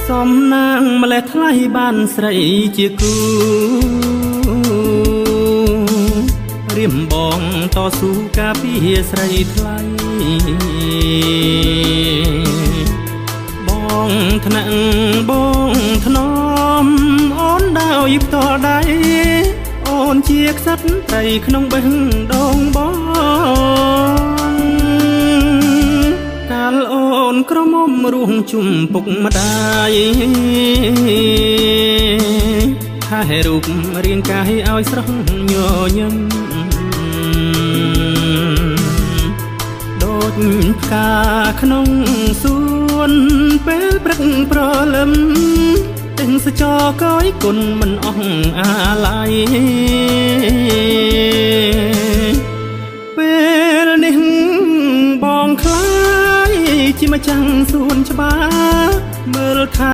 សំណាងម្លេះថ្លៃបានស្រីជាគូរៀមបងតស៊ូការពារស្រីថ្លៃបងថ្នាក់បងថ្នមអូនដោយផ្ទាល់ដៃអូនជាក្សត្រត្រីក្នុងបេះដូងបងកាលអូនក្រមុំរួងជុំពុកម្ដាយថែរូបរាងកាយឲ្យស្រស់ញញឹមដូចផ្កាក្នុងសួនពេលព្រឹកព្រលឹមទាំងសចរកយគុណមិនអស់អាឡ័យពេលនេះបងខ្លាយជាម្ចាំងសួនច្បារមើលថា